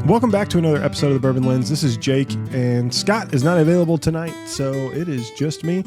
Welcome back to another episode of the Bourbon Lens. This is Jake, and Scott is not available tonight, so it is just me.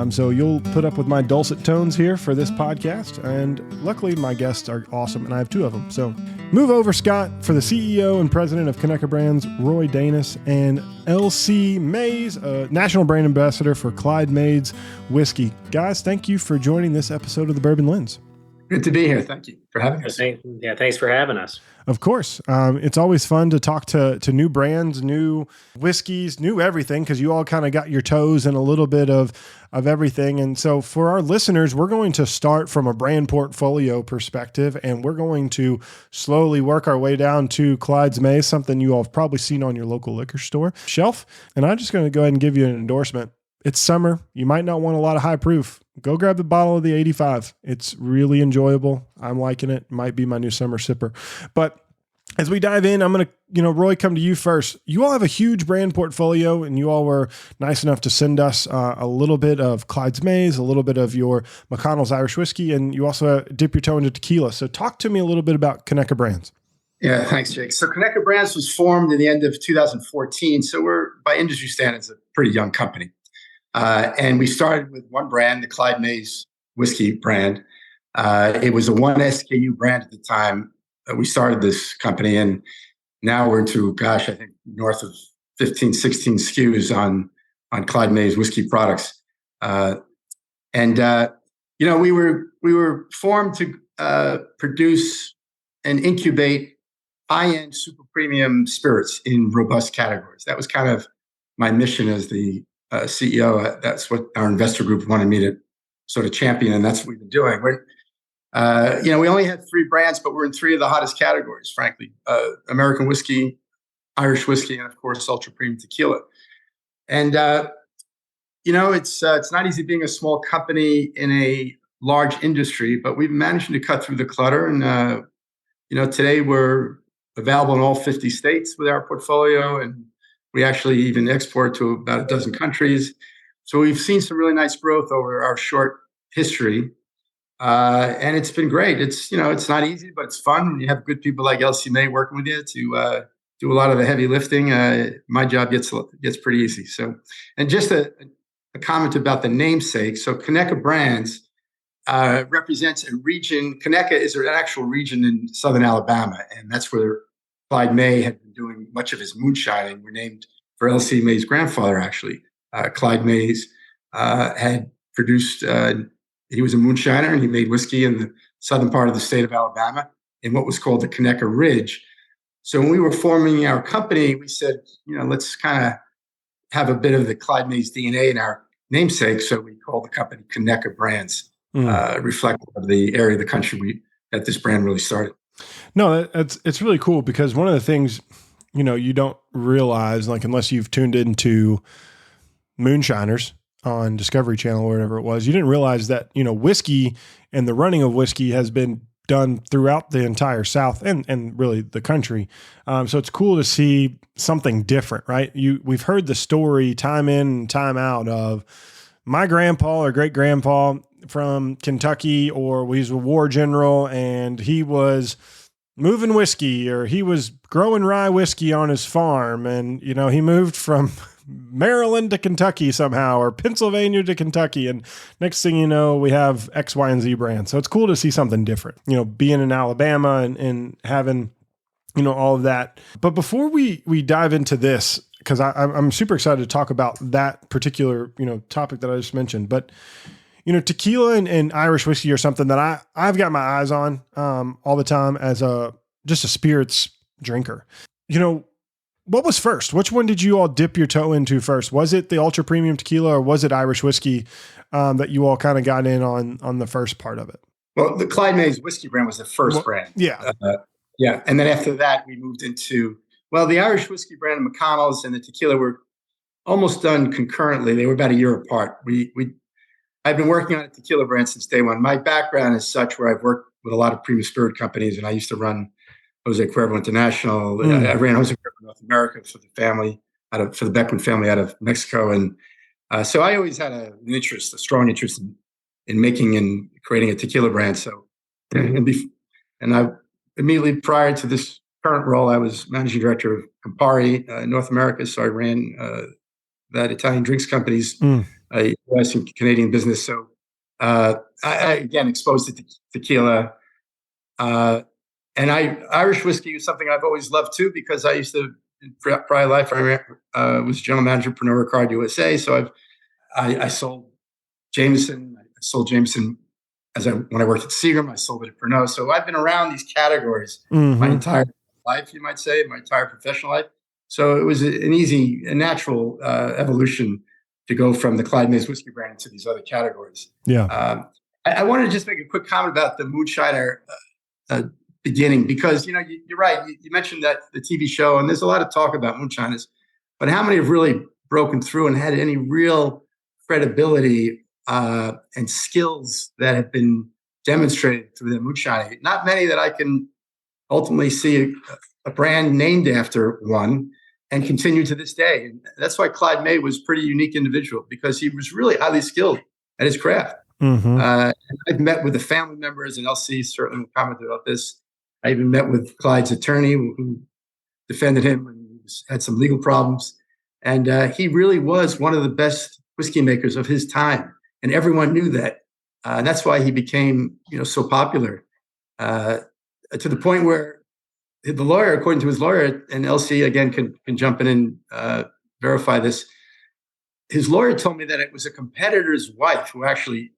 So you'll put up with my dulcet tones here for this podcast, and luckily my guests are awesome, and I have two of them. So move over, Scott, for the CEO and president of Conecuh Brands, Roy Danis, and LC Mays, national brand ambassador for Clyde May's whiskey. Guys, thank you for joining this episode of the Bourbon Lens. Good to be here. Thank you for having us. Thanks for having us. Of course. It's always fun to talk to new brands, new whiskeys, new everything, because you all kind of got your toes in a little bit of everything. And so for our listeners, we're going to start from a brand portfolio perspective, and we're going to slowly work our way down to Clyde May, something you all have probably seen on your local liquor store shelf. And I'm just going to go ahead and give you an endorsement. It's summer. You might not want a lot of high proof. Go grab the bottle of the 85. It's really enjoyable. I'm liking it. Might be my new summer sipper. But as we dive in, I'm going to, Roy, come to you first. You all have a huge brand portfolio, and you all were nice enough to send us a little bit of Clyde May's, a little bit of your McConnell's Irish whiskey, and you also dip your toe into tequila. So talk to me a little bit about Conecuh Brands. Yeah, thanks, Jake. So Conecuh Brands was formed in the end of 2014. So we're, by industry standards, a pretty young company. And we started with one brand, the Clyde May's whiskey brand. It was a one SKU brand at the time. We started this company, and now we're into, I think north of 15, 16 SKUs on Clyde May's whiskey products. We were formed to produce and incubate high-end super premium spirits in robust categories. That was kind of my mission as the CEO. That's what our investor group wanted me to sort of champion, and that's what we've been doing. We only had three brands, but we're in three of the hottest categories, frankly: American whiskey, Irish whiskey, and of course, ultra premium tequila. And it's not easy being a small company in a large industry, but we've managed to cut through the clutter. And today we're available in all 50 states with our portfolio, and we actually even export to about a dozen countries. So we've seen some really nice growth over our short history. And it's been great. It's not easy, but it's fun. When you have good people like LC May working with you to do a lot of the heavy lifting, my job gets pretty easy. So, and just a comment about the namesake. So Conecuh Brands represents a region. Conecuh is an actual region in southern Alabama, and that's where Clyde May had been doing much of his moonshining. We're named for LC May's grandfather, actually. Clyde May's had produced, he was a moonshiner, and he made whiskey in the southern part of the state of Alabama in what was called the Conecuh Ridge. So when we were forming our company, we said, let's kind of have a bit of the Clyde May's DNA in our namesake. So we called the company Conecuh Brands, reflective of the area of the country that this brand really started. No, it's really cool, because one of the things, you don't realize, like, unless you've tuned into Moonshiners on Discovery Channel or whatever it was, you didn't realize that, whiskey and the running of whiskey has been done throughout the entire South and really the country. So it's cool to see something different, right? We've heard the story time in and time out of my grandpa or great grandpa from Kentucky, or he's a war general and he was moving whiskey, or he was growing rye whiskey on his farm. And, he moved from Maryland to Kentucky somehow, or Pennsylvania to Kentucky. And next thing you know, we have X, Y, and Z brand. So it's cool to see something different, being in Alabama and having, all of that. But before we dive into this, because I'm super excited to talk about that particular, topic that I just mentioned, but tequila and Irish whiskey are something that I've got my eyes on all the time as just a spirits drinker. What was first? Which one did you all dip your toe into first? Was it the ultra premium tequila, or was it Irish whiskey that you all kind of got in on the first part of it? Well, the Clyde May's whiskey brand was the first brand. Yeah. And then after that, we moved into, the Irish whiskey brand and McConnell's and the tequila were almost done concurrently. They were about a year apart. I've been working on a tequila brand since day one. My background is such where I've worked with a lot of premium spirit companies, and I used to run Jose Cuervo International. I ran Jose Cuervo North America for the Beckman family out of Mexico. And so I always had a strong interest in making and creating a tequila brand. So, and I immediately prior to current role, I was managing director of Campari North America. So I ran that Italian drinks company's U.S. and Canadian business. So I again exposed to tequila. And Irish whiskey was something I've always loved too, because I used to, in prior life, I was general manager of Pernod Ricard USA. So I sold Jameson. I sold Jameson when I worked at Seagram. I sold it at Pernod. So I've been around these categories my entire life, you might say, my entire professional life. So it was a natural evolution to go from the Clyde May's whiskey brand into these other categories. Yeah. I wanted to just make a quick comment about the moonshiner beginning, because you're right. You mentioned that the TV show, and there's a lot of talk about moonshiners, but how many have really broken through and had any real credibility and skills that have been demonstrated through their moonshining? Not many that I can ultimately see a brand named after one and continue to this day. And that's why Clyde May was a pretty unique individual, because he was really highly skilled at his craft. And I've met with the family members, and LC certainly commented about this. I even met with Clyde's attorney who defended him when he had some legal problems. And he really was one of the best whiskey makers of his time. And everyone knew that. And that's why he became, so popular, to the point where the lawyer, according to his lawyer, and LC again can jump in and verify this, his lawyer told me that it was a competitor's wife who actually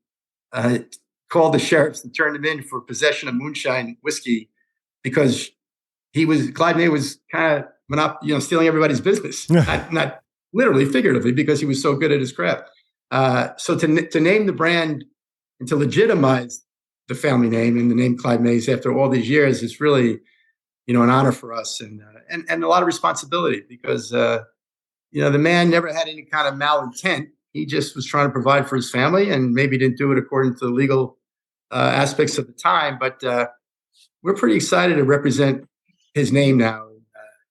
called the sheriffs and turned him in for possession of moonshine whiskey, because Clyde May was kind of stealing everybody's business, not literally, figuratively, because he was so good at his craft. So to name the brand and to legitimize the family name and the name Clyde May's after all these years is really, an honor for us, and a lot of responsibility, because the man never had any kind of malintent. He just was trying to provide for his family, and maybe didn't do it according to the legal aspects of the time. But we're pretty excited to represent his name now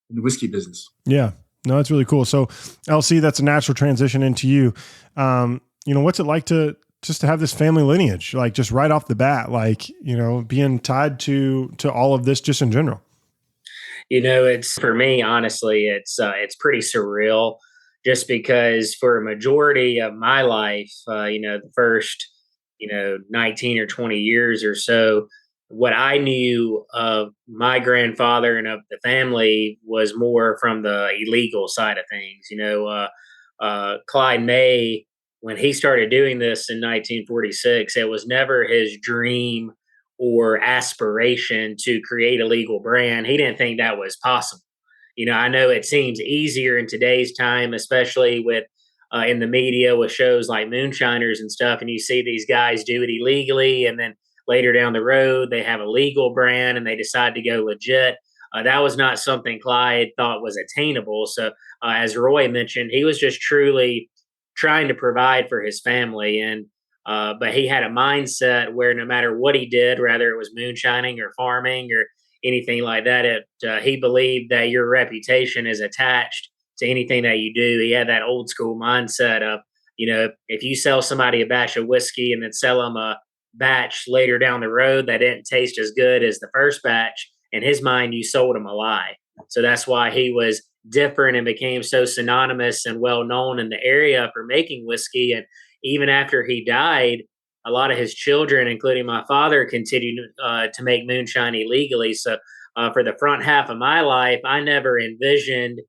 in the whiskey business. Yeah, no, that's really cool. So LC, that's a natural transition into you. What's it like to have this family lineage, like just right off the bat, like, being tied to all of this just in general? It's, for me, honestly, it's pretty surreal, just because for a majority of my life, the first, 19 or 20 years or so, what I knew of my grandfather and of the family was more from the illegal side of things. Clyde May, when he started doing this in 1946, it was never his dream or aspiration to create a legal brand. He didn't think that was possible. I know it seems easier in today's time, especially with in the media with shows like Moonshiners and stuff, and you see these guys do it illegally, and then later down the road they have a legal brand and they decide to go legit. That was not something Clyde thought was attainable. So as Roy mentioned, he was just truly trying to provide for his family, and but he had a mindset where no matter what he did, whether it was moonshining or farming or anything like that, he believed that your reputation is attached to anything that you do. He had that old school mindset of, if you sell somebody a batch of whiskey and then sell them a batch later down the road that didn't taste as good as the first batch, in his mind, you sold him a lie. So that's why he was different and became so synonymous and well known in the area for making whiskey. And even after he died, a lot of his children, including my father, continued to make moonshine illegally. So for the front half of my life, I never envisioned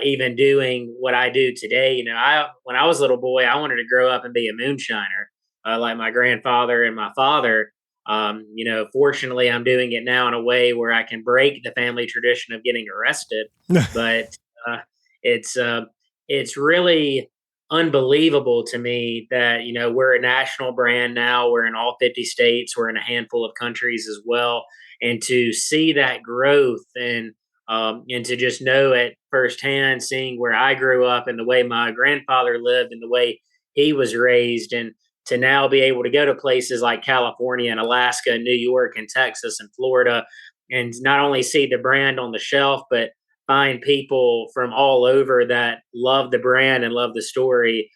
even doing what I do today. When I was a little boy, I wanted to grow up and be a moonshiner, like my grandfather and my father. Fortunately, I'm doing it now in a way where I can break the family tradition of getting arrested. But it's really unbelievable to me that, we're a national brand now. We're in all 50 states. We're in a handful of countries as well. And to see that growth and to just know it firsthand, seeing where I grew up and the way my grandfather lived and the way he was raised, and to now be able to go to places like California and Alaska and New York and Texas and Florida, and not only see the brand on the shelf, but find people from all over that love the brand and love the story.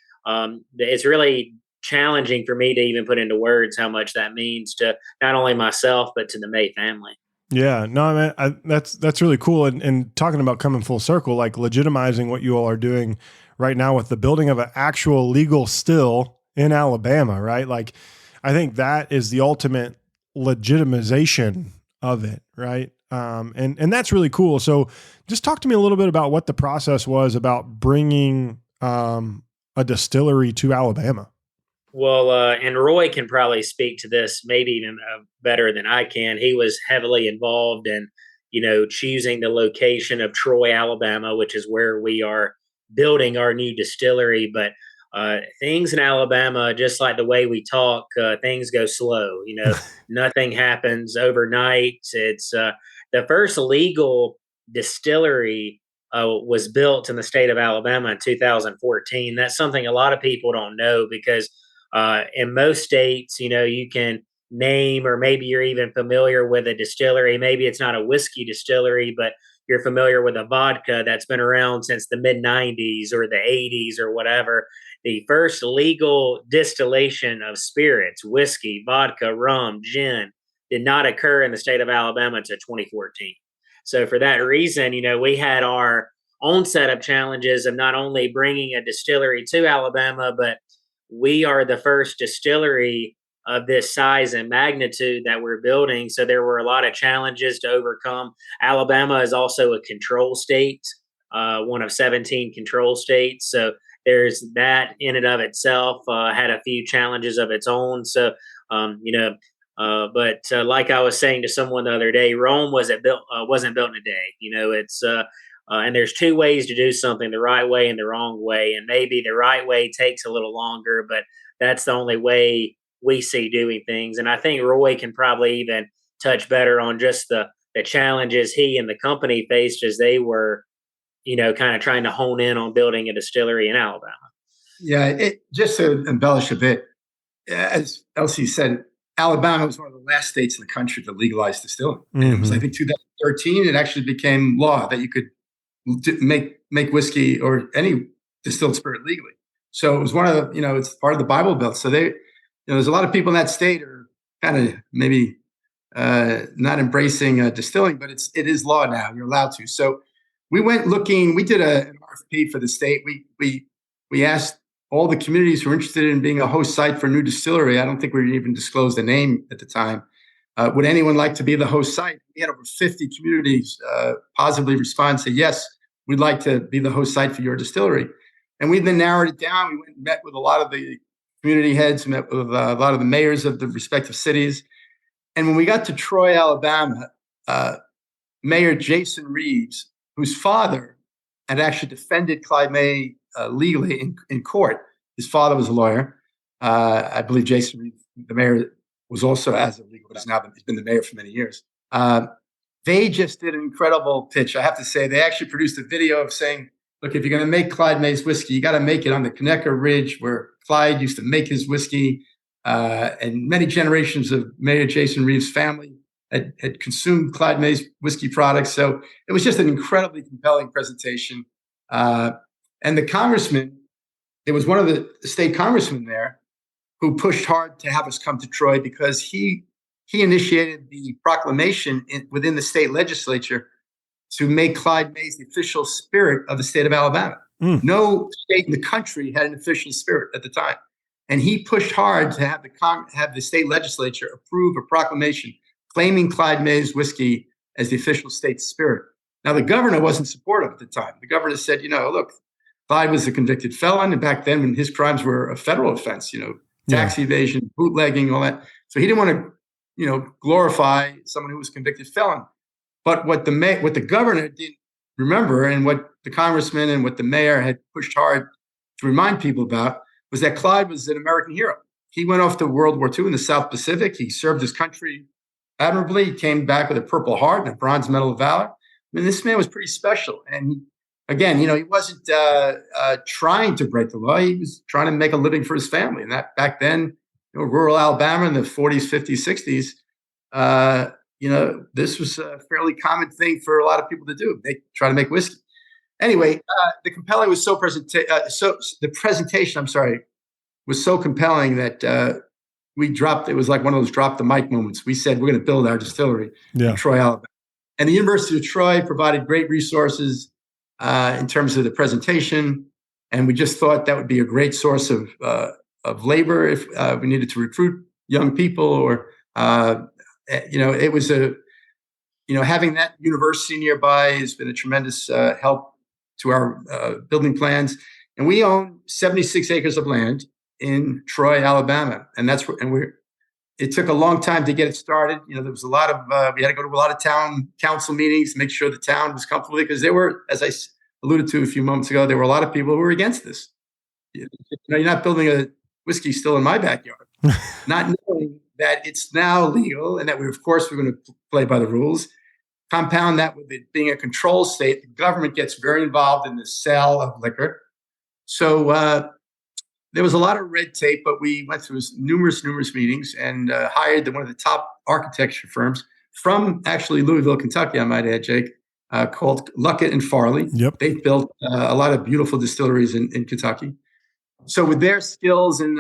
It's really challenging for me to even put into words how much that means to not only myself, but to the May family. Yeah, no, I mean, that's really cool. And talking about coming full circle, like legitimizing what you all are doing right now with the building of an actual legal still in Alabama, right? Like, I think that is the ultimate legitimization of it, right? And that's really cool. So, just talk to me a little bit about what the process was about bringing a distillery to Alabama. Well, and Roy can probably speak to this maybe even better than I can. He was heavily involved in, choosing the location of Troy, Alabama, which is where we are building our new distillery. But things in Alabama, just like the way we talk, things go slow. Nothing happens overnight. It's the first legal distillery was built in the state of Alabama in 2014. That's something a lot of people don't know because in most states, you can name, or maybe you're even familiar with a distillery. Maybe it's not a whiskey distillery, but you're familiar with a vodka that's been around since the mid 90s or the 80s or whatever. The first legal distillation of spirits, whiskey, vodka, rum, gin, did not occur in the state of Alabama until 2014. So for that reason, we had our own set of challenges of not only bringing a distillery to Alabama, but we are the first distillery of this size and magnitude that we're building. So there were a lot of challenges to overcome. Alabama is also a control state, one of 17 control states. So there's that in and of itself, had a few challenges of its own. So, but like I was saying to someone the other day, Rome wasn't built in a day. And there's two ways to do something: the right way and the wrong way. And maybe the right way takes a little longer, but that's the only way we see doing things. And I think Roy can probably even touch better on just the challenges he and the company faced as they were, kind of trying to hone in on building a distillery in Alabama. Yeah, just to embellish a bit, as Elsie said, Alabama was one of the last states in the country to legalize distilling. Mm-hmm. And it was, I think, 2013, it actually became law that you could make whiskey or any distilled spirit legally. So it was one of the, it's part of the Bible Belt. So there's a lot of people in that state are kind of maybe not embracing distilling, but it is law now. You're allowed to. So we went looking. We did an RFP for the state. We asked all the communities who were interested in being a host site for a new distillery. I don't think we even disclosed the name at the time. Would anyone like to be the host site? We had over 50 communities positively respond and say, yes, we'd like to be the host site for your distillery. And we then narrowed it down. We went and met with a lot of the community heads, met with a lot of the mayors of the respective cities. And when we got to Troy, Alabama, Mayor Jason Reeves, whose father had actually defended Clyde May legally in court. His father was a lawyer. I believe Jason Reeves, the mayor, was also as a legal, but he's been the mayor for many years. They just did an incredible pitch. I have to say, they actually produced a video of saying, look, if you're going to make Clyde May's whiskey, you got to make it on the Conecuh Ridge where Clyde used to make his whiskey. And many generations of Mayor Jason Reeves' family had consumed Clyde May's whiskey products. So it was just an incredibly compelling presentation. And the congressman, there was one of the state congressmen there who pushed hard to have us come to Troy because he initiated the proclamation within the state legislature to make Clyde May the official spirit of the state of Alabama. No state in the country had an official spirit at the time. And he pushed hard to have the state legislature approve a proclamation claiming Clyde May's whiskey as the official state spirit. Now, the governor wasn't supportive at the time. The governor said, look, Clyde was a convicted felon. And back then, when his crimes were a federal offense, tax evasion, bootlegging, all that. So he didn't want to, glorify someone who was a convicted felon. But what the governor didn't remember, and what the congressman and what the mayor had pushed hard to remind people about, was that Clyde was an American hero. He went off to World War II in the South Pacific. He served his country admirably. He came back with a Purple Heart and a Bronze Medal of Valor. I mean, this man was pretty special. And again, he wasn't trying to break the law. He was trying to make a living for his family. And that back then, rural Alabama in the 40s, 50s, 60s, this was a fairly common thing for a lot of people to do. They try to make whiskey. Anyway, the presentation was so compelling that it was like one of those drop the mic moments. We said, we're going to build our distillery in Troy, Alabama. And the University of Troy provided great resources in terms of the presentation. And we just thought that would be a great source of labor if we needed to recruit young people, or, it was having that university nearby has been a tremendous help to our building plans. And we own 76 acres of land in Troy, Alabama. And it took a long time to get it started. There was a lot of, we had to go to a lot of town council meetings to make sure the town was comfortable with it, because there were, as I alluded to a few moments ago, there were a lot of people who were against this. You're not building a whiskey still in my backyard, not knowing that it's now legal and that we're going to play by the rules. Compound that with it being a control state, the government gets very involved in the sale of liquor. So there was a lot of red tape, but we went through numerous meetings and hired one of the top architecture firms from actually Louisville, Kentucky, I might add, Jake, called Luckett and Farley. Yep. They built a lot of beautiful distilleries in Kentucky. So with their skills and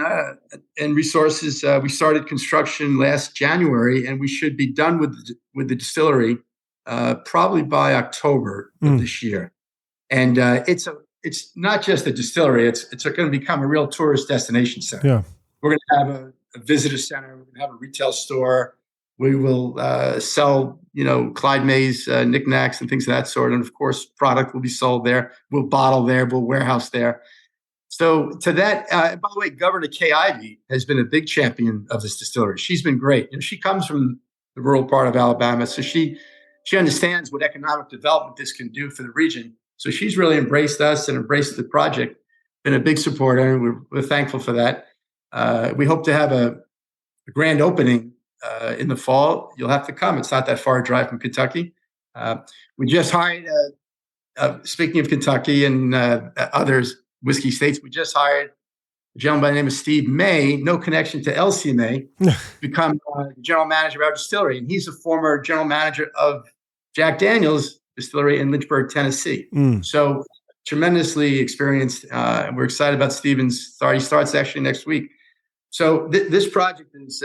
resources, we started construction last January, and we should be done with the distillery probably by October of this year. And it's not just a distillery; it's going to become a real tourist destination center. Yeah, we're going to have a visitor center. We're going to have a retail store. We will sell, Clyde May's knickknacks and things of that sort, and of course, product will be sold there. We'll bottle there. We'll warehouse there. So to that, by the way, Governor Kay Ivey has been a big champion of this distillery. She's been great. She comes from the rural part of Alabama, so she understands what economic development this can do for the region. So she's really embraced us and embraced the project, been a big supporter, and we're thankful for that. We hope to have a grand opening in the fall. You'll have to come. It's not that far a drive from Kentucky. We just hired, speaking of Kentucky and others, whiskey states, we just hired a gentleman by the name of Steve May, no connection to LCMA, become the general manager of our distillery. And he's a former general manager of Jack Daniel's distillery in Lynchburg, Tennessee. So tremendously experienced. And we're excited about Steven's start. He starts actually next week. So this project is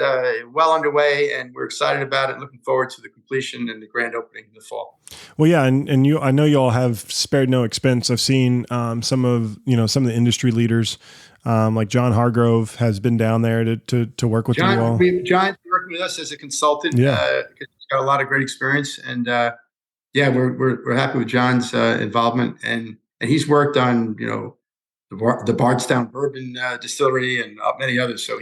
well underway, and we're excited about it. Looking forward to the completion and the grand opening in the fall. Well, yeah, and I know you all have spared no expense. I've seen some of the industry leaders, like John Hargrove has been down there to work with you all. John's working with us as a consultant. Yeah, he's got a lot of great experience, and we're happy with John's involvement, and he's worked on the Bardstown Bourbon distillery and many others. So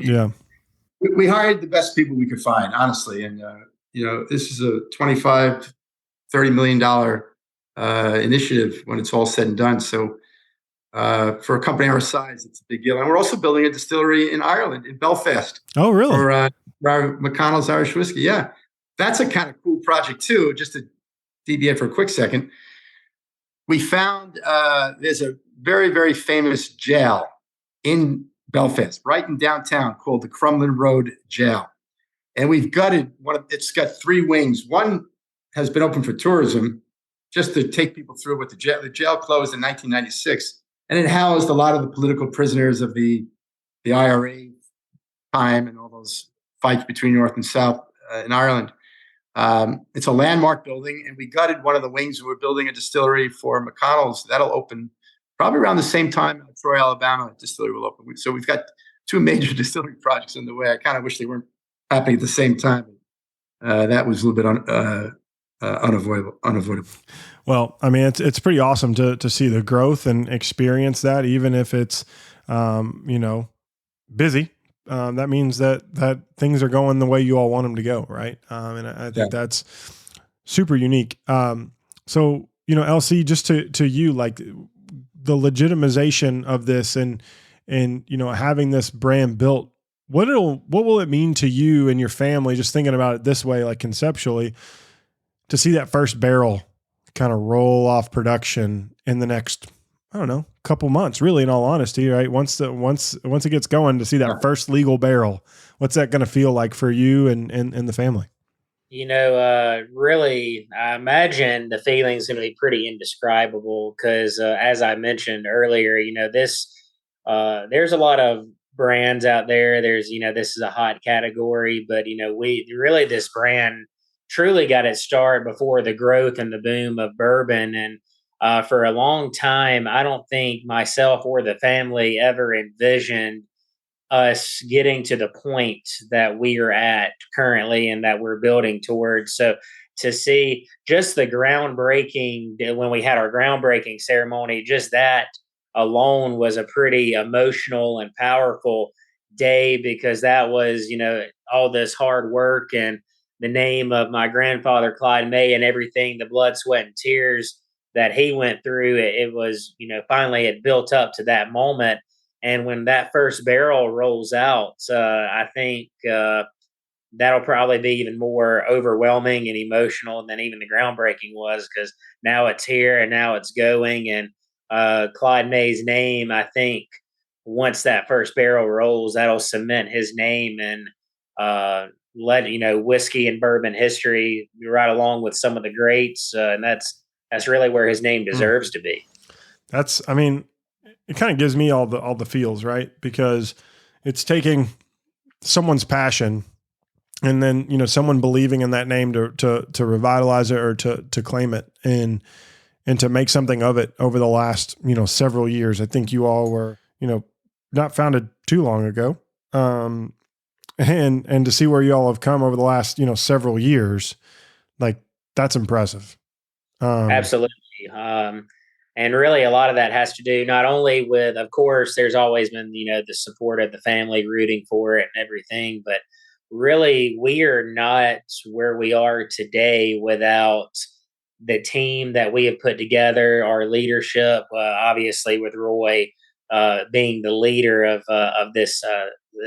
we hired the best people we could find, honestly. And this is a $25-30 million initiative when it's all said and done. So for a company our size, it's a big deal. And we're also building a distillery in Ireland, in Belfast. Oh, really? For our McConnell's Irish whiskey. Yeah, that's a kind of cool project too. Just to deviate for a quick second, we found there's a very, very famous jail in Belfast, right in downtown, called the Crumlin Road Jail. And we've gutted it's got three wings. One has been open for tourism, just to take people through what the jail closed in 1996. And it housed a lot of the political prisoners of the IRA time and all those fights between North and South in Ireland. It's a landmark building, and we gutted one of the wings. We're building a distillery for McConnell's. That'll open probably around the same time Troy, Alabama distillery will open. So we've got two major distillery projects in the way. I kind of wish they weren't happening at the same time. That was a little bit unavoidable. Well, I mean, it's pretty awesome to see the growth and experience that, even if it's, busy. That means that things are going the way you all want them to go. Right. And I think that's super unique. So, LC, just to you, like the legitimization of this and having this brand built, what will it mean to you and your family, just thinking about it this way, like conceptually, to see that first barrel kind of roll off production in the next, I don't know, couple months, really, in all honesty, right? Once it gets going, to see that first legal barrel, what's that going to feel like for you and the family? Really, I imagine the feeling's going to be pretty indescribable because, as I mentioned earlier, there's a lot of brands out there. There's, this is a hot category, but, this brand truly got its start before the growth and the boom of bourbon. And for a long time, I don't think myself or the family ever envisioned us getting to the point that we are at currently and that we're building towards. So to see just the groundbreaking, when we had our groundbreaking ceremony, just that alone was a pretty emotional and powerful day, because that was, all this hard work and the name of my grandfather, Clyde May, and everything, the blood, sweat, and tears that he went through. It was, finally it built up to that moment. And when that first barrel rolls out, I think that'll probably be even more overwhelming and emotional than even the groundbreaking was, because now it's here and now it's going. And Clyde May's name, I think, once that first barrel rolls, that'll cement his name and let whiskey and bourbon history right along with some of the greats, and that's really where his name deserves to be. I mean, it kind of gives me all the feels, right? Because it's taking someone's passion and then, someone believing in that name to revitalize it or to claim it and to make something of it over the last, several years. I think you all were, not founded too long ago. And to see where you all have come over the last, several years, like that's impressive. Absolutely. And really a lot of that has to do not only with, of course, there's always been, the support of the family rooting for it and everything, but really we are not where we are today without the team that we have put together, our leadership, obviously with Roy being the leader of this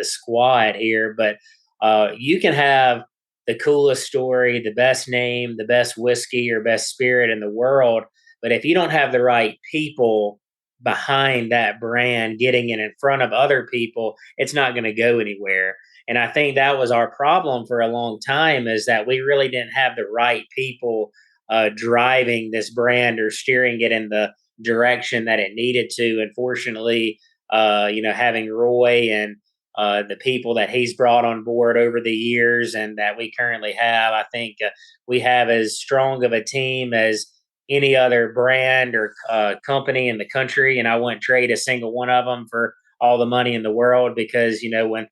squad here. But you can have the coolest story, the best name, the best whiskey or best spirit in the world, but if you don't have the right people behind that brand, getting it in front of other people, it's not going to go anywhere. And I think that was our problem for a long time, is that we really didn't have the right people driving this brand or steering it in the direction that it needed to. Unfortunately, having Roy and the people that he's brought on board over the years and that we currently have, I think we have as strong of a team as any other brand or company in the country. And I wouldn't trade a single one of them for all the money in the world, because, when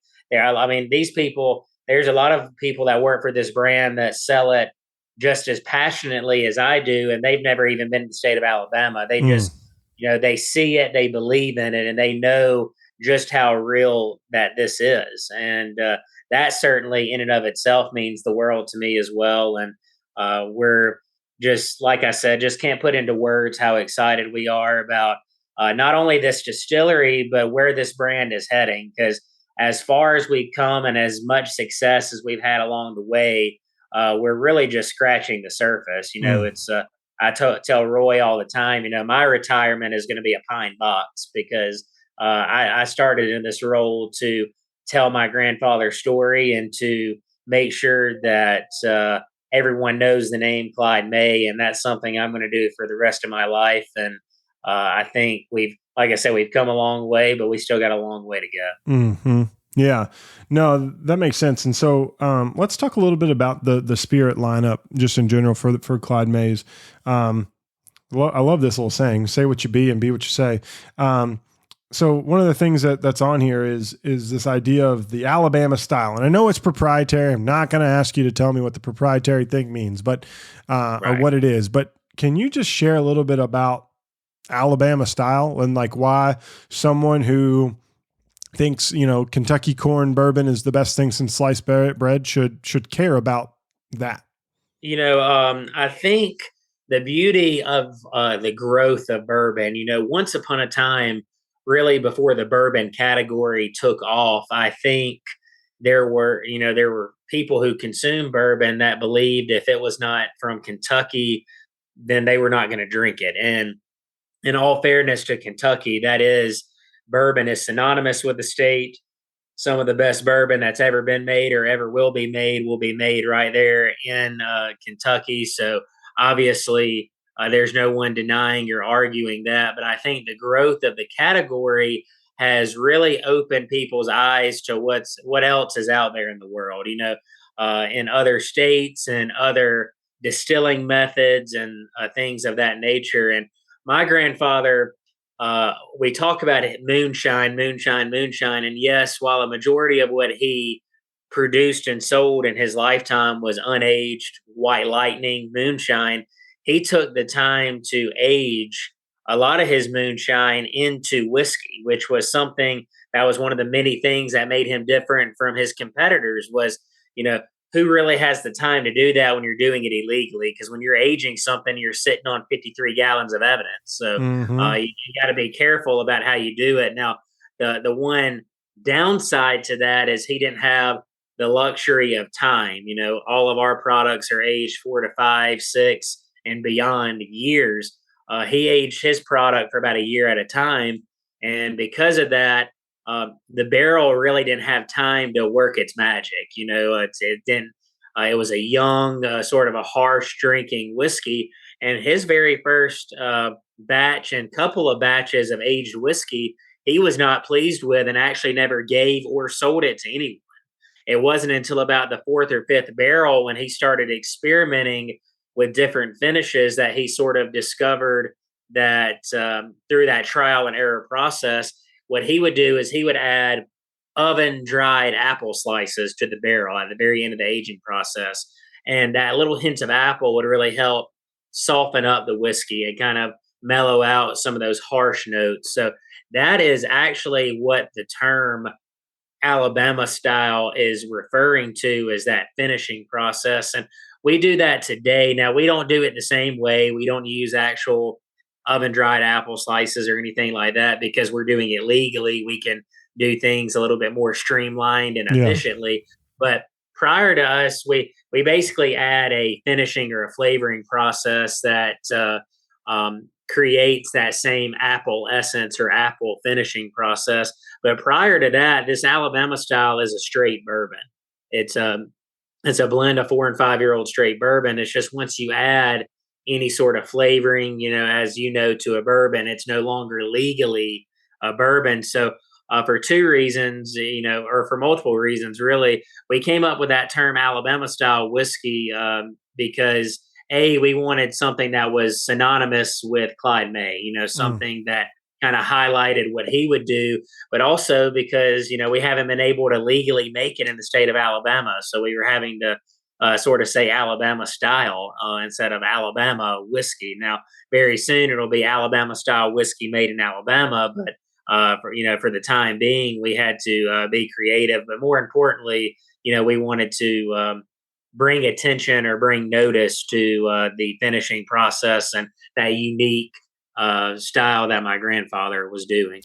these people, there's a lot of people that work for this brand that sell it just as passionately as I do. And they've never even been to the state of Alabama. They just, they see it, they believe in it, and they know just how real that this is. And that certainly in and of itself means the world to me as well. And we're just, like I said, just can't put into words how excited we are about not only this distillery, but where this brand is heading. Because as far as we've come and as much success as we've had along the way, we're really just scratching the surface. It's I tell Roy all the time, my retirement is going to be a pine box, because I started in this role to tell my grandfather's story and to make sure that everyone knows the name Clyde May. And that's something I'm going to do for the rest of my life. And I think like I said, we've come a long way, but we still got a long way to go. Mm-hmm. Yeah, no, that makes sense. And so let's talk a little bit about the spirit lineup just in general for Clyde May's. I love this little saying, say what you be and be what you say. So one of the things that's on here is this idea of the Alabama style. And I know it's proprietary. I'm not going to ask you to tell me what the proprietary thing means, but or what it is. But can you just share a little bit about Alabama style and like why someone who thinks, Kentucky corn bourbon is the best thing since sliced bread should care about that? I think the beauty of the growth of bourbon, once upon a time, really before the bourbon category took off, I think there were people who consumed bourbon that believed if it was not from Kentucky, then they were not going to drink it. And in all fairness to Kentucky, bourbon is synonymous with the state. Some of the best bourbon that's ever been made or ever will be made right there in Kentucky. So obviously, there's no one denying or arguing that. But I think the growth of the category has really opened people's eyes to what else is out there in the world, in other states and other distilling methods and things of that nature. And my grandfather, we talk about it, moonshine, moonshine, moonshine. And yes, while a majority of what he produced and sold in his lifetime was unaged white lightning moonshine, he took the time to age a lot of his moonshine into whiskey, which was something that was one of the many things that made him different from his competitors was, you know, who really has the time to do that when you're doing it illegally? Because when you're aging something, you're sitting on 53 gallons of evidence. So you got to be careful about how you do it. Now, the one downside to that is he didn't have the luxury of time. All of our products are aged 4 to 5, 6, and beyond years. He aged his product for about a year at a time. And because of that, the barrel really didn't have time to work its magic. It didn't. It was a young, sort of a harsh drinking whiskey, and his very first batch and couple of batches of aged whiskey, he was not pleased with, and actually never gave or sold it to anyone. It wasn't until about the 4th or 5th barrel when he started experimenting with different finishes that he sort of discovered that through that trial and error process. What he would do is he would add oven dried apple slices to the barrel at the very end of the aging process. And that little hint of apple would really help soften up the whiskey and kind of mellow out some of those harsh notes. So that is actually what the term Alabama style is referring to, is that finishing process. And we do that today. Now, we don't do it the same way. We don't use actual oven dried apple slices or anything like that because we're doing it legally. We can do things a little bit more streamlined and efficiently. But prior to us, we basically add a finishing or a flavoring process that creates that same apple essence or apple finishing process. But prior to that, this Alabama style is a straight bourbon. It's a blend of 4 and 5 year old straight bourbon. It's just once you add any sort of flavoring, as to a bourbon, it's no longer legally a bourbon. So for 2 reasons, or for multiple reasons, really, we came up with that term Alabama style whiskey because we wanted something that was synonymous with Clyde May, something that kind of highlighted what he would do, but also because, we haven't been able to legally make it in the state of Alabama. So we were having to sort of say Alabama style instead of Alabama whiskey. Now, very soon it'll be Alabama style whiskey made in Alabama, but for the time being, we had to be creative. But more importantly, we wanted to bring attention or bring notice to the finishing process and that unique style that my grandfather was doing.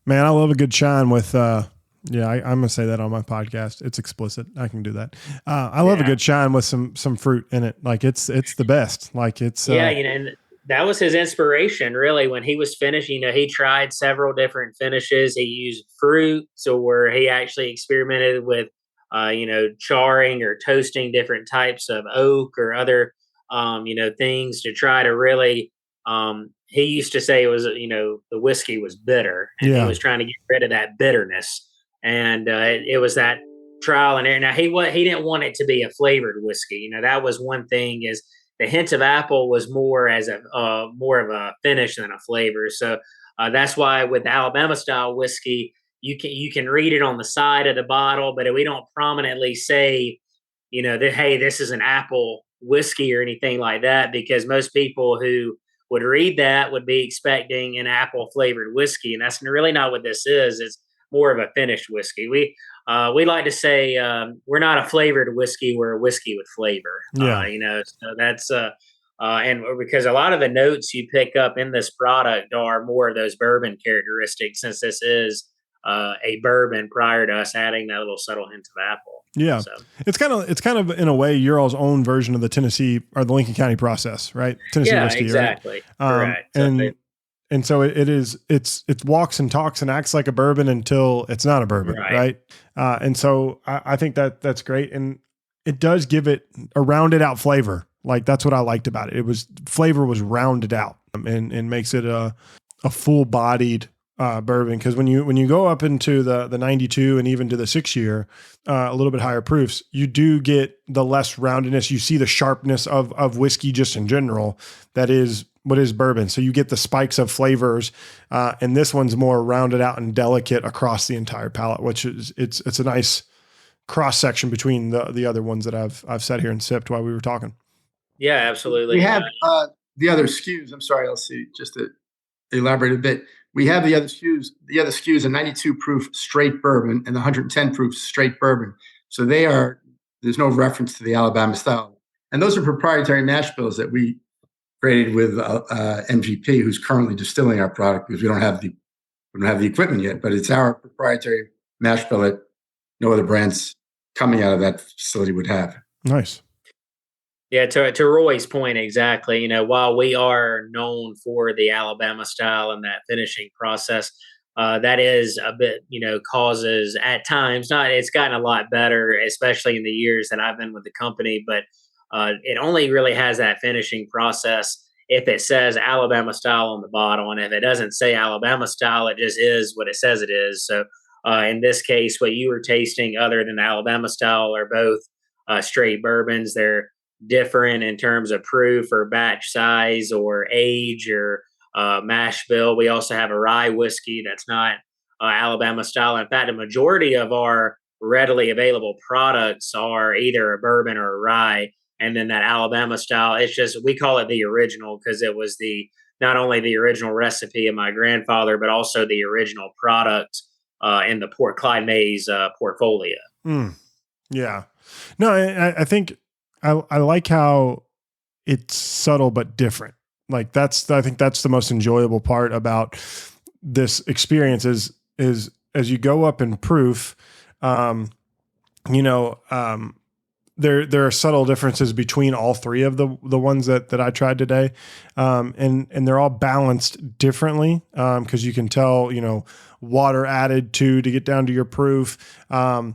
Man, I love a good shine with I'm going to say that on my podcast. It's explicit. I can do that. I love a good shine with some fruit in it. Like it's the best. Like it's and that was his inspiration really when he was finishing. He tried several different finishes. He used fruit, where he actually experimented with charring or toasting different types of oak or other things to try to really he used to say it was the whiskey was bitter, and he was trying to get rid of that bitterness. And it was that trial and error. Now he didn't want it to be a flavored whiskey. That was one thing, is the hint of apple was more as more of a finish than a flavor. So that's why with Alabama style whiskey, you can read it on the side of the bottle, but we don't prominently say, hey, this is an apple whiskey or anything like that, because most people who would read that would be expecting an apple flavored whiskey, and that's really not what this is. It's more of a finished whiskey. We like to say we're not a flavored whiskey, we're a whiskey with flavor. So that's and because a lot of the notes you pick up in this product are more of those bourbon characteristics, since this is a bourbon prior to us adding that little subtle hint of apple. Yeah. So it's kind of in a way your all's own version of the Tennessee or the Lincoln County process, right? Tennessee whiskey, exactly. Right? Correct. And so it walks and talks and acts like a bourbon until it's not a bourbon. Right. And so I think that's great. And it does give it a rounded out flavor. Like that's what I liked about it. Flavor was rounded out and makes it a full bodied bourbon, because when you go up into the 92 and even to the 6 year, a little bit higher proofs, you do get the less roundedness. You see the sharpness of whiskey just in general. That is what is bourbon. So you get the spikes of flavors, and this one's more rounded out and delicate across the entire palate, which is it's a nice cross section between the other ones that I've sat here and sipped while we were talking. Yeah, absolutely. We have the other SKUs. I'm sorry, LC, just to elaborate a bit. We have the other SKUs. The other SKUs are 92 proof straight bourbon and 110 proof straight bourbon. So there's no reference to the Alabama style. And those are proprietary mash bills that we created with MGP, who's currently distilling our product, because we don't have the equipment yet, but it's our proprietary mash bill that no other brands coming out of that facility would have. Nice. Yeah, to Roy's point, exactly. While we are known for the Alabama style and that finishing process, that is a bit, causes at times, it's gotten a lot better, especially in the years that I've been with the company, but it only really has that finishing process if it says Alabama style on the bottle. And if it doesn't say Alabama style, it just is what it says it is. So in this case, what you were tasting other than the Alabama style are both straight bourbons. They're different in terms of proof or batch size or age or mash bill. We also have a rye whiskey that's not Alabama style. In fact, a majority of our readily available products are either a bourbon or a rye. And then that Alabama style, it's just, we call it the original because it was not only the original recipe of my grandfather, but also the original product in the Clyde May's portfolio. Yeah. No, I think I like how it's subtle but different. Like I think that's the most enjoyable part about this experience is as you go up in proof, there are subtle differences between all three of the ones that I tried today. And they're all balanced differently. Cause you can tell, water added to get down to your proof. I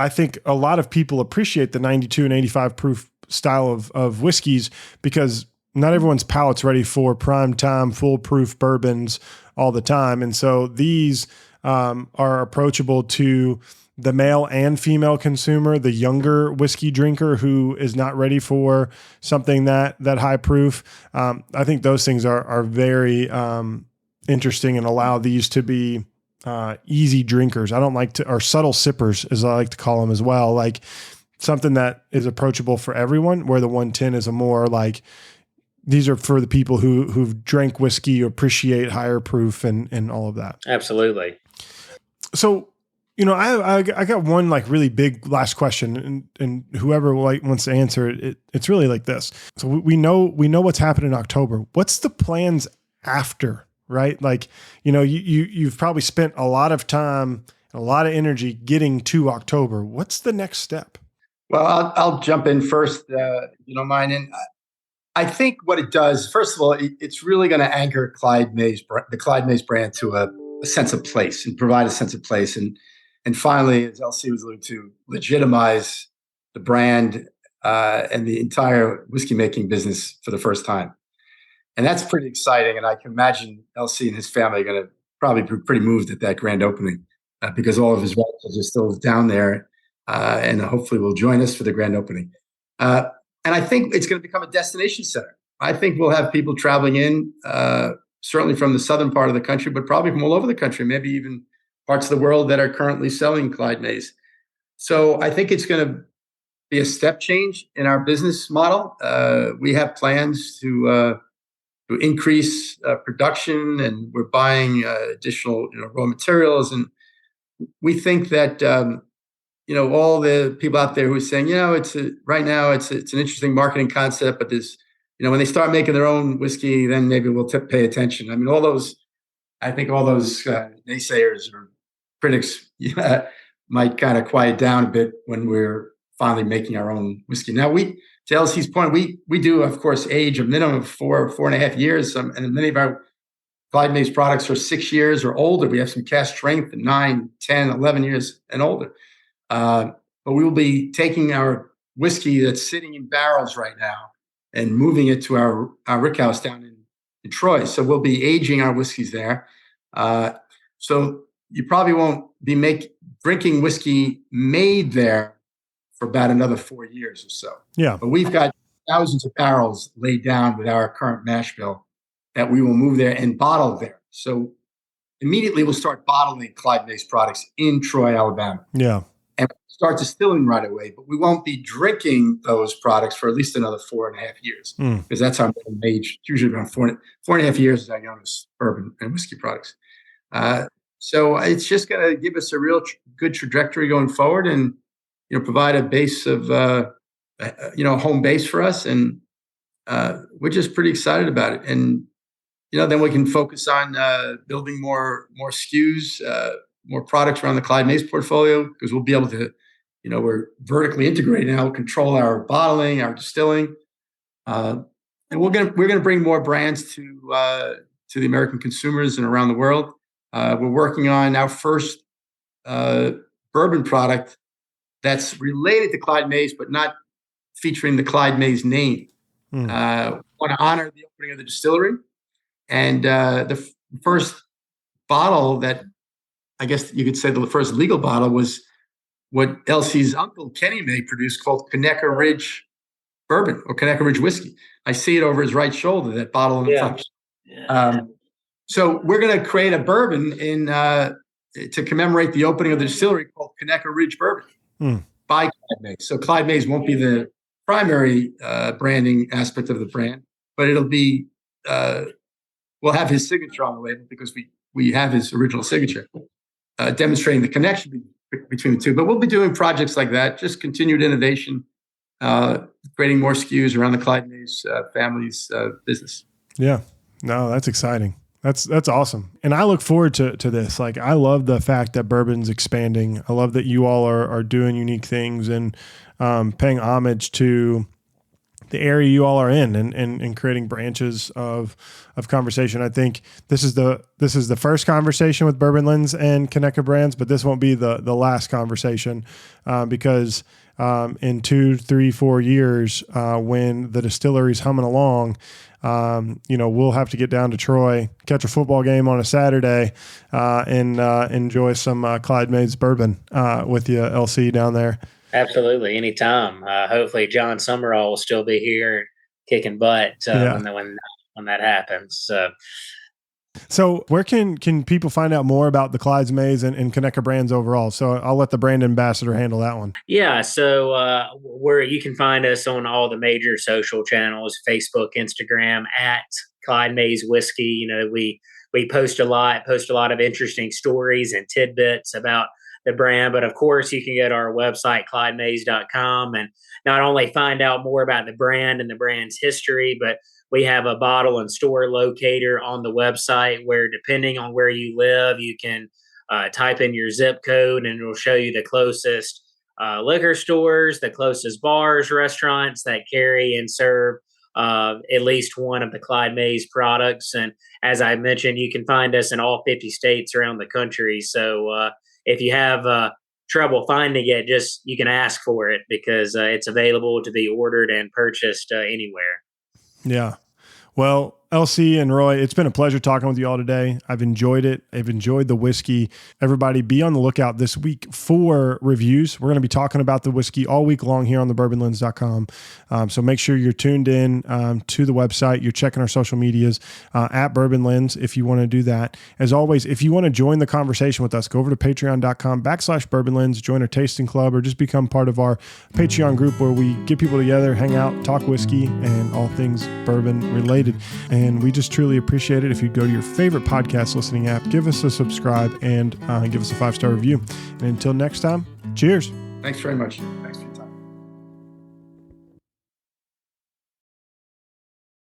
think a lot of people appreciate the 92 and 85 proof style of whiskeys because not everyone's palate's ready for prime time, foolproof bourbons all the time. And so these are approachable to the male and female consumer, the younger whiskey drinker who is not ready for something that high proof. I think those things are very interesting and allow these to be easy drinkers. I don't like to, or subtle sippers as I like to call them as well. Like something that is approachable for everyone, where the 110 is a more like, these are for the people who've drank whiskey, appreciate higher proof and all of that. Absolutely. So, I got one like really big last question, and whoever wants to answer it, it's really like this. So we know what's happened in October. What's the plans after, right? Like, you've probably spent a lot of time, a lot of energy getting to October. What's the next step? Well, I'll jump in first, you don't mind. And I think what it does, first of all, it's really going to anchor the Clyde May's brand to a sense of place and provide a sense of place. And finally, as LC was alluding to, legitimize the brand and the entire whiskey making business for the first time. And that's pretty exciting. And I can imagine LC and his family are going to probably be pretty moved at that grand opening because all of his relatives are still down there and hopefully will join us for the grand opening. And I think it's going to become a destination center. I think we'll have people traveling in, certainly from the southern part of the country, but probably from all over the country, maybe even parts of the world that are currently selling Clyde Mays. So I think it's going to be a step change in our business model. We have plans to increase production, and we're buying additional raw materials. And we think that all the people out there who are saying, right now it's an interesting marketing concept, but there's when they start making their own whiskey, then maybe we'll pay attention. I mean, all those naysayers or critics might kind of quiet down a bit when we're finally making our own whiskey. Now, to LC's point, we do, of course, age a minimum of 4.5 years. And many of our Clyde May's products are 6 years or older. We have some cask strength at 9, 10, 11 years and older. But we will be taking our whiskey that's sitting in barrels right now and moving it to our rickhouse down Troy. So we'll be aging our whiskeys there. So you probably won't be drinking whiskey made there for about another 4 years or so. Yeah. But we've got thousands of barrels laid down with our current mash bill that we will move there and bottle there. So immediately we'll start bottling Clyde May's products in Troy, Alabama. Yeah. And start distilling right away, but we won't be drinking those products for at least another 4.5 years, because that's our minimum age. It's usually around 4.5 years is our youngest bourbon and whiskey products. So it's just going to give us a real good trajectory going forward, and provide a base of home base for us, and we're just pretty excited about it. And then we can focus on building more SKUs, more products around the Clyde May's portfolio, because we'll be able to, we're vertically integrated now, control our bottling, our distilling, and we're gonna bring more brands to the American consumers and around the world. We're working on our first bourbon product that's related to Clyde May's, but not featuring the Clyde May's name. We want to honor the opening of the distillery, and the first bottle that, I guess you could say the first legal bottle, was what LC's uncle, Kenny May, produced, called Conecuh Ridge Bourbon, or Conecuh Ridge Whiskey. I see it over his right shoulder, that bottle in the front. Yeah. So we're going to create a bourbon to commemorate the opening of the distillery, called Conecuh Ridge Bourbon by Clyde May. So Clyde May's won't be the primary branding aspect of the brand, but it'll be, we'll have his signature on the label, because we have his original signature, demonstrating the connection between the two. But we'll be doing projects like that, just continued innovation, creating more SKUs around the Clyde May's family's business. Yeah, no, that's exciting. That's awesome. And I look forward to this. Like, I love the fact that bourbon's expanding. I love that you all are doing unique things and paying homage to the area you all are in, and creating branches of conversation. I think this is the first conversation with Bourbon Lens and Conecuh Brands, but this won't be the last conversation, because in 2, 3, 4 years, when the distillery's humming along, we'll have to get down to Troy, catch a football game on a Saturday, and enjoy some Clyde May's bourbon with you, LC, down there. Absolutely, anytime. Hopefully, John Summerall will still be here kicking butt when that happens. So where can people find out more about the Clyde May's and Conecuh Brands overall? So I'll let the brand ambassador handle that one. Yeah, so where you can find us on all the major social channels, Facebook, Instagram, at Clyde May's Whiskey. We post a lot of interesting stories and tidbits about the brand, but of course you can go to our website, clydemays.com, and not only find out more about the brand and the brand's history, but we have a bottle and store locator on the website where, depending on where you live, you can type in your zip code, and it'll show you the closest liquor stores, the closest bars, restaurants that carry and serve at least one of the Clyde May's products. And as I mentioned, you can find us in all 50 states around the country. So if you have trouble finding it, you can ask for it, because it's available to be ordered and purchased anywhere. Yeah. Well, LC and Roy, it's been a pleasure talking with you all today. I've enjoyed it. I've enjoyed the whiskey. Everybody, be on the lookout this week for reviews. We're going to be talking about the whiskey all week long here on thebourbonlens.com. So make sure you're tuned in to the website. You're checking our social medias at Bourbon Lens if you want to do that. As always, if you want to join the conversation with us, go over to patreon.com/Bourbon Lens, join our tasting club, or just become part of our Patreon group, where we get people together, hang out, talk whiskey, and all things bourbon related. And we just truly appreciate it if you'd go to your favorite podcast listening app, give us a subscribe, and give us a 5-star review. And until next time, cheers. Thanks very much. Thanks.